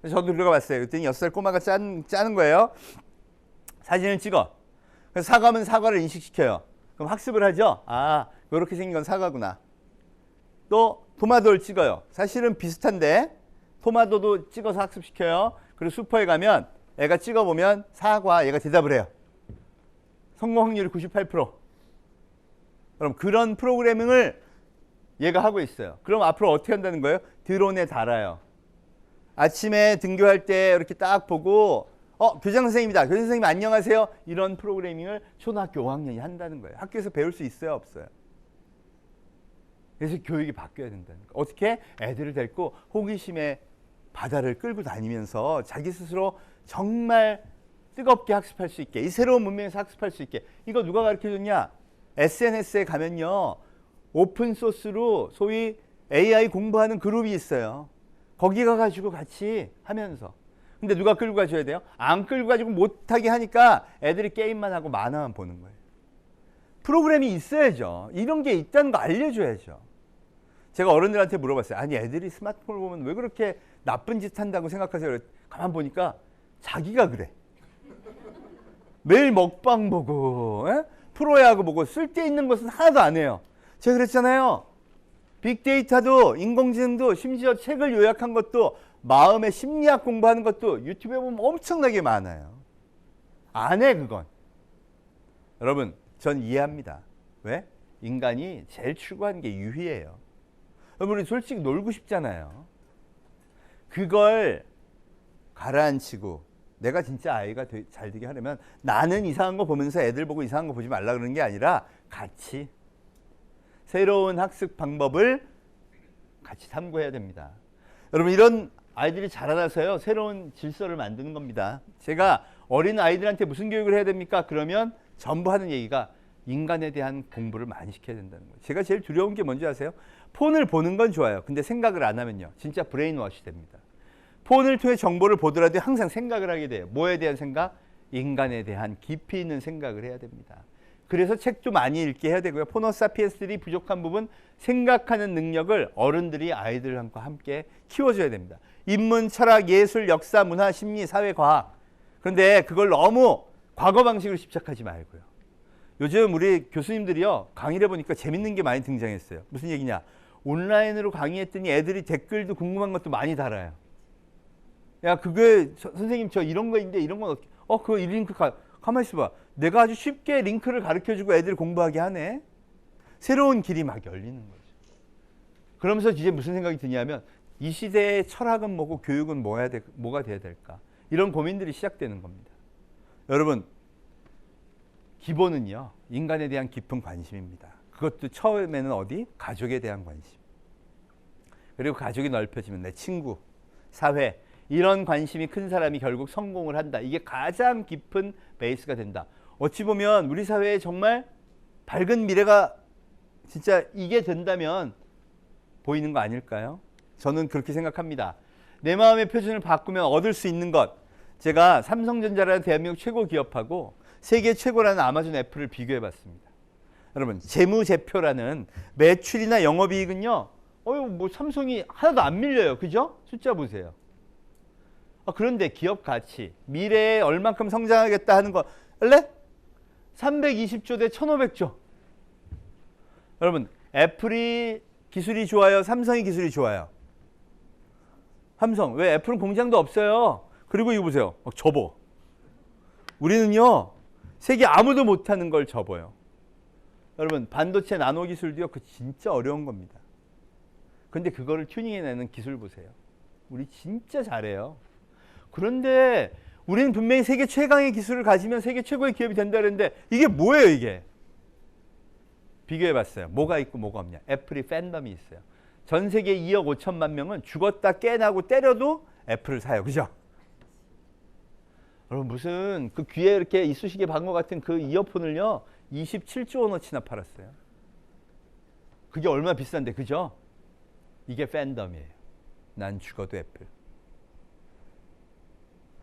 그래서 저도 들어가 봤어요. 그랬더니 6살 꼬마가 짜는 거예요. 사진을 찍어. 그래서 사과면 사과를 인식시켜요. 그럼 학습을 하죠. 아, 이렇게 생긴 건 사과구나. 또 토마토를 찍어요. 사실은 비슷한데 토마토도 찍어서 학습시켜요. 그리고 슈퍼에 가면 애가 찍어보면 사과, 얘가 대답을 해요. 성공 확률이 98%. 그럼 그런 프로그래밍을 얘가 하고 있어요. 그럼 앞으로 어떻게 한다는 거예요? 드론에 달아요. 아침에 등교할 때 이렇게 딱 보고 교장 선생님이다. 교장 선생님 안녕하세요. 이런 프로그래밍을 초등학교 5학년이 한다는 거예요. 학교에서 배울 수 있어요? 없어요? 그래서 교육이 바뀌어야 된다는 거예요. 어떻게? 애들을 데리고 호기심의 바다를 끌고 다니면서 자기 스스로 정말 뜨겁게 학습할 수 있게, 이 새로운 문명에서 학습할 수 있게. 이거 누가 가르쳐줬냐? SNS에 가면요, 오픈소스로 소위 AI 공부하는 그룹이 있어요. 거기 가가지고 같이 하면서. 근데 누가 끌고 가줘야 돼요? 안 끌고 가지고 못하게 하니까 애들이 게임만 하고 만화만 보는 거예요. 프로그램이 있어야죠. 이런 게 있다는 거 알려줘야죠. 제가 어른들한테 물어봤어요. 아니, 애들이 스마트폰을 보면 왜 그렇게 나쁜 짓 한다고 생각하세요? 가만 보니까 자기가 그래. 매일 먹방 보고, 프로야구 보고 쓸데있는 것은 하나도 안 해요. 제가 그랬잖아요. 빅데이터도 인공지능도 심지어 책을 요약한 것도 마음의 심리학 공부하는 것도 유튜브에 보면 엄청나게 많아요. 안 해, 그건. 여러분, 전 이해합니다. 왜? 인간이 제일 추구하는 게 유희예요. 여러분, 우리 솔직히 놀고 싶잖아요. 그걸 가라앉히고 내가 진짜 아이가 잘 되게 하려면 나는 이상한 거 보면서 애들 보고 이상한 거 보지 말라 그러는 게 아니라 같이 새로운 학습 방법을 같이 탐구해야 됩니다. 여러분, 이런 아이들이 자라나서요, 새로운 질서를 만드는 겁니다. 제가 어린 아이들한테 무슨 교육을 해야 됩니까? 그러면 전부 하는 얘기가 인간에 대한 공부를 많이 시켜야 된다는 거예요. 제가 제일 두려운 게 뭔지 아세요? 폰을 보는 건 좋아요. 근데 생각을 안 하면요, 진짜 브레인워시 됩니다. 폰을 통해 정보를 보더라도 항상 생각을 하게 돼요. 뭐에 대한 생각? 인간에 대한 깊이 있는 생각을 해야 됩니다. 그래서 책도 많이 읽게 해야 되고요. 호모사피엔스들이 부족한 부분, 생각하는 능력을 어른들이 아이들과 함께 키워줘야 됩니다. 인문, 철학, 예술, 역사, 문화, 심리, 사회, 과학. 그런데 그걸 너무 과거 방식으로 집착하지 말고요. 요즘 우리 교수님들이요, 강의를 해보니까 재밌는 게 많이 등장했어요. 무슨 얘기냐? 온라인으로 강의했더니 애들이 댓글도 궁금한 것도 많이 달아요. 야, 그게 선생님 저 이런 거 있는데 이런 건 어떻게? 그거 이 링크 가만히 있어봐. 내가 아주 쉽게 링크를 가르쳐주고 애들 공부하게 하네. 새로운 길이 막 열리는 거죠. 그러면서 이제 무슨 생각이 드냐면, 이 시대의 철학은 뭐고 교육은 뭐가 돼야 될까? 이런 고민들이 시작되는 겁니다. 여러분, 기본은요, 인간에 대한 깊은 관심입니다. 그것도 처음에는 어디? 가족에 대한 관심. 그리고 가족이 넓혀지면 내 친구, 사회, 이런 관심이 큰 사람이 결국 성공을 한다. 이게 가장 깊은 베이스가 된다. 어찌 보면 우리 사회에 정말 밝은 미래가 진짜 이게 된다면 보이는 거 아닐까요? 저는 그렇게 생각합니다. 내 마음의 표준을 바꾸면 얻을 수 있는 것. 제가 삼성전자라는 대한민국 최고 기업하고 세계 최고라는 아마존, 애플을 비교해 봤습니다. 여러분, 재무제표라는 매출이나 영업이익은요, 뭐 삼성이 하나도 안 밀려요. 그죠? 숫자 보세요. 그런데 기업 가치, 미래에 얼만큼 성장하겠다 하는 거, 알래? 320조 대 1500조. 여러분, 애플이 기술이 좋아요? 삼성이 기술이 좋아요? 삼성. 왜? 애플은 공장도 없어요. 그리고 이거 보세요. 막 접어. 우리는요, 세계 아무도 못하는 걸 접어요. 여러분, 반도체 나노 기술도요, 그거 진짜 어려운 겁니다. 근데 그거를 튜닝해내는 기술 보세요. 우리 진짜 잘해요. 그런데 우리는 분명히 세계 최강의 기술을 가지면 세계 최고의 기업이 된다 그랬는데, 이게 뭐예요, 이게? 비교해봤어요. 뭐가 있고 뭐가 없냐. 애플이 팬덤이 있어요. 전 세계 2억 5천만 명은 죽었다 깨나고 때려도 애플을 사요. 그죠? 여러분, 무슨 그 귀에 이렇게 이쑤시개 박은 것 같은 그 이어폰을요, 27조 원어치나 팔았어요. 그게 얼마나 비싼데, 그죠? 이게 팬덤이에요. 난 죽어도 애플.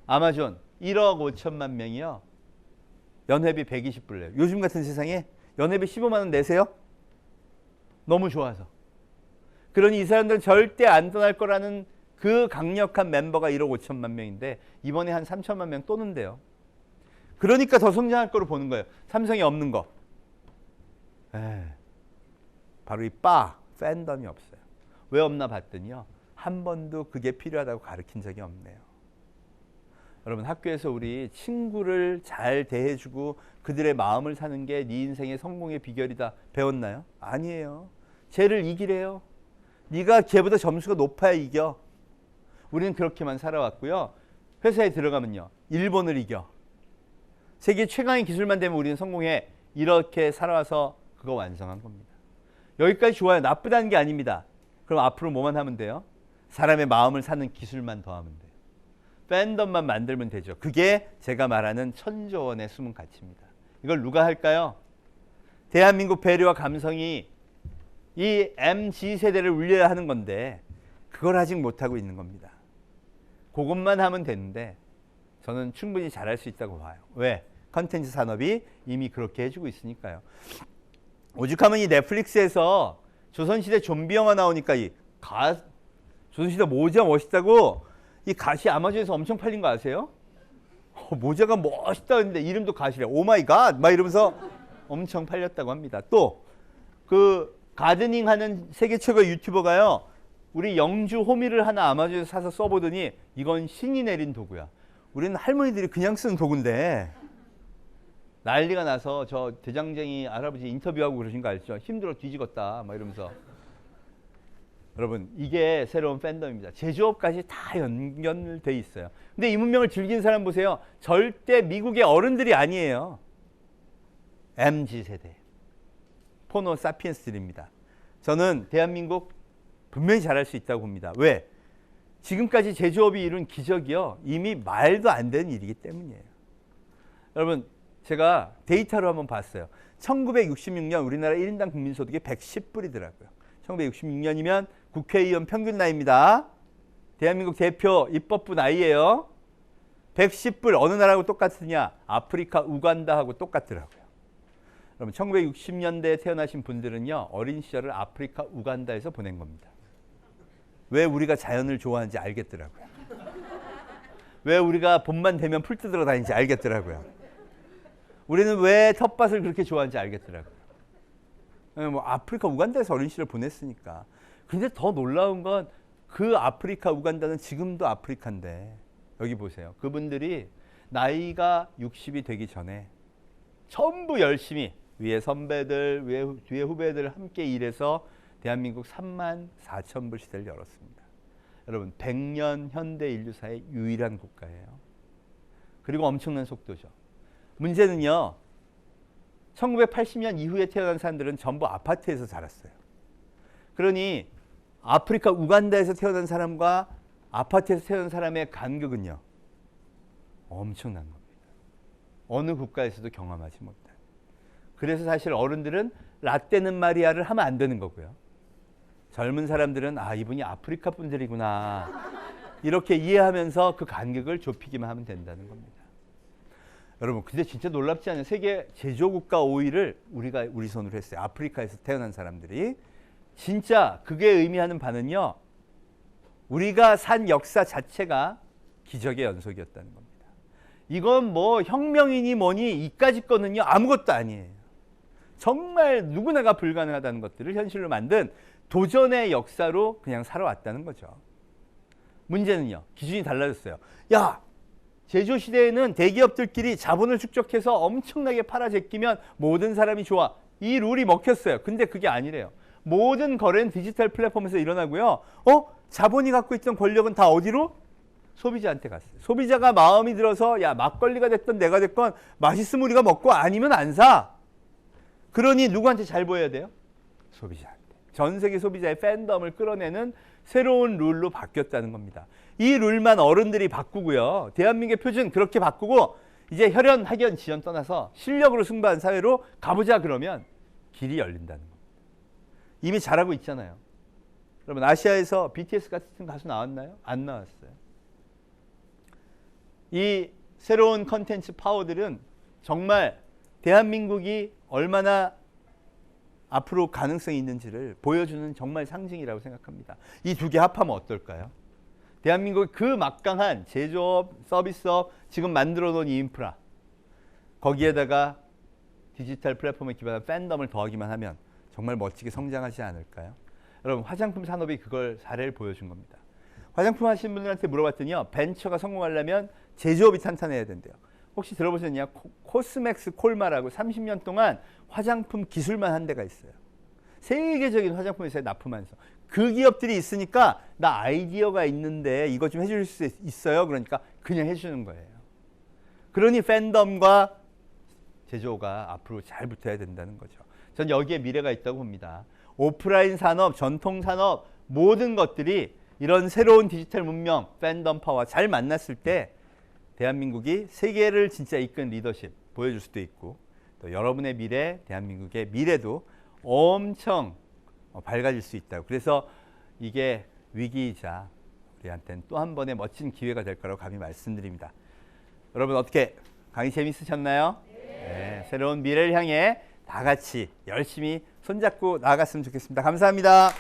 아마존 1억 5천만 명이요. 연회비 120불 내요. 요즘 같은 세상에 연회비 15만 원 내세요? 너무 좋아서. 그러니 이 사람들은 절대 안 떠날 거라는 그 강력한 멤버가 1억 5천만 명인데 이번에 한 3천만 명 또는데요. 그러니까 더 성장할 거로 보는 거예요. 삼성이 없는 거. 바로 이 팬덤이 없어요. 왜 없나 봤더니요. 한 번도 그게 필요하다고 가르친 적이 없네요. 여러분 학교에서 우리 친구를 잘 대해주고 그들의 마음을 사는 게 네 인생의 성공의 비결이다 배웠나요? 아니에요. 쟤를 이기래요. 네가 걔보다 점수가 높아야 이겨. 우리는 그렇게만 살아왔고요. 회사에 들어가면요. 일본을 이겨. 세계 최강의 기술만 되면 우리는 성공해. 이렇게 살아와서 그거 완성한 겁니다. 여기까지 좋아요. 나쁘다는 게 아닙니다. 그럼 앞으로 뭐만 하면 돼요? 사람의 마음을 사는 기술만 더하면 돼요. 팬덤만 만들면 되죠. 그게 제가 말하는 1,000조 원의 숨은 가치입니다. 이걸 누가 할까요? 대한민국 배려와 감성이 이 MZ세대를 울려야 하는 건데 그걸 아직 못하고 있는 겁니다. 그것만 하면 되는데 저는 충분히 잘할 수 있다고 봐요. 왜? 컨텐츠 산업이 이미 그렇게 해주고 있으니까요. 오죽하면 이 넷플릭스에서 조선시대 좀비 영화 나오니까 조선시대 모자 멋있다고 이 갓이 아마존에서 엄청 팔린 거 아세요? 모자가 멋있다 했는데 이름도 갓이래. 오마이갓 막 이러면서 엄청 팔렸다고 합니다. 또 그 가드닝 하는 세계 최고의 유튜버가요. 우리 영주 호미를 하나 아마존에서 사서 써보더니 이건 신이 내린 도구야. 우리는 할머니들이 그냥 쓰는 도구인데 난리가 나서 저 대장쟁이 할아버지 인터뷰하고 그러신 거 알죠? 힘들어 뒤지겠다 막 이러면서. 여러분 이게 새로운 팬덤입니다. 제조업까지 다 연결돼 있어요. 근데 이 문명을 즐긴 사람 보세요. 절대 미국의 어른들이 아니에요. MZ세대. 포노 사피엔스들입니다. 저는 대한민국 분명히 잘할 수 있다고 봅니다. 왜? 지금까지 제조업이 이룬 기적이요. 이미 말도 안 되는 일이기 때문이에요. 여러분 제가 데이터로 한번 봤어요. 1966년 우리나라 1인당 국민소득이 110불이더라고요. 1966년이면 국회의원 평균 나이입니다. 대한민국 대표 입법부 나이예요. 110불 어느 나라하고 똑같으냐? 아프리카 우간다하고 똑같더라고요. 여러분 1960년대에 태어나신 분들은요. 어린 시절을 아프리카 우간다에서 보낸 겁니다. 왜 우리가 자연을 좋아하는지 알겠더라고요. 왜 우리가 봄만 되면 풀 뜯으러 다니는지 알겠더라고요. 우리는 왜 텃밭을 그렇게 좋아하는지 알겠더라고요. 뭐 아프리카 우간다에서 어린 시절을 보냈으니까. 근데 더 놀라운 건 그 아프리카 우간다는 지금도 아프리카인데 여기 보세요. 그분들이 나이가 60이 되기 전에 전부 열심히 위에 선배들, 뒤에 후배들 함께 일해서 대한민국 34,000불 시대를 열었습니다. 여러분 100년 현대 인류사의 유일한 국가예요. 그리고 엄청난 속도죠. 문제는요. 1980년 이후에 태어난 사람들은 전부 아파트에서 자랐어요. 그러니 아프리카 우간다에서 태어난 사람과 아파트에서 태어난 사람의 간극은요. 엄청난 겁니다. 어느 국가에서도 경험하지 못한. 그래서 사실 어른들은 라떼는 마리아를 하면 안 되는 거고요. 젊은 사람들은 아 이분이 아프리카 분들이구나. 이렇게 이해하면서 그 간격을 좁히기만 하면 된다는 겁니다. 여러분 근데 진짜 놀랍지 않아요? 세계 제조국가 5위를 우리 손으로 했어요. 아프리카에서 태어난 사람들이. 진짜 그게 의미하는 바는요. 우리가 산 역사 자체가 기적의 연속이었다는 겁니다. 이건 뭐 혁명이니 뭐니 이까짓 거는요. 아무것도 아니에요. 정말 누구나가 불가능하다는 것들을 현실로 만든 도전의 역사로 그냥 살아왔다는 거죠. 문제는요. 기준이 달라졌어요. 야! 제조시대에는 대기업들끼리 자본을 축적해서 엄청나게 팔아 제끼면 모든 사람이 좋아. 이 룰이 먹혔어요. 근데 그게 아니래요. 모든 거래는 디지털 플랫폼에서 일어나고요. 자본이 갖고 있던 권력은 다 어디로? 소비자한테 갔어요. 소비자가 마음이 들어서 야 막걸리가 됐건 내가 됐건 맛있으면 우리가 먹고 아니면 안 사. 그러니 누구한테 잘 보여야 돼요? 소비자한테. 전 세계 소비자의 팬덤을 끌어내는 새로운 룰로 바뀌었다는 겁니다. 이 룰만 어른들이 바꾸고요. 대한민국의 표준 그렇게 바꾸고 이제 혈연, 학연, 지연 떠나서 실력으로 승부한 사회로 가보자 그러면 길이 열린다는 겁니다. 이미 잘하고 있잖아요. 여러분 아시아에서 BTS 같은 가수 나왔나요? 안 나왔어요. 이 새로운 컨텐츠 파워들은 정말 대한민국이 얼마나 앞으로 가능성이 있는지를 보여주는 정말 상징이라고 생각합니다. 이 두 개 합하면 어떨까요? 대한민국의 그 막강한 제조업, 서비스업, 지금 만들어 놓은 이 인프라, 거기에다가 디지털 플랫폼에 기반한 팬덤을 더하기만 하면 정말 멋지게 성장하지 않을까요? 여러분, 화장품 산업이 그걸 사례를 보여준 겁니다. 화장품 하시는 분들한테 물어봤더니요, 벤처가 성공하려면 제조업이 탄탄해야 된대요. 혹시 들어보셨냐? 코스맥스 콜마라고 30년 동안 화장품 기술만 한 데가 있어요. 세계적인 화장품 회사에 납품하면서. 그 기업들이 있으니까 나 아이디어가 있는데 이거 좀 해줄 수 있어요? 그러니까 그냥 해주는 거예요. 그러니 팬덤과 제조가 앞으로 잘 붙어야 된다는 거죠. 전 여기에 미래가 있다고 봅니다. 오프라인 산업, 전통 산업 모든 것들이 이런 새로운 디지털 문명, 팬덤 파워 잘 만났을 때 대한민국이 세계를 진짜 이끈 리더십 보여줄 수도 있고, 또 여러분의 미래, 대한민국의 미래도 엄청 밝아질 수 있다고. 그래서 이게 위기이자 우리한테는 또 한 번의 멋진 기회가 될 거라고 감히 말씀드립니다. 여러분, 어떻게 강의 재밌으셨나요? 네, 새로운 미래를 향해 다 같이 열심히 손잡고 나아갔으면 좋겠습니다. 감사합니다.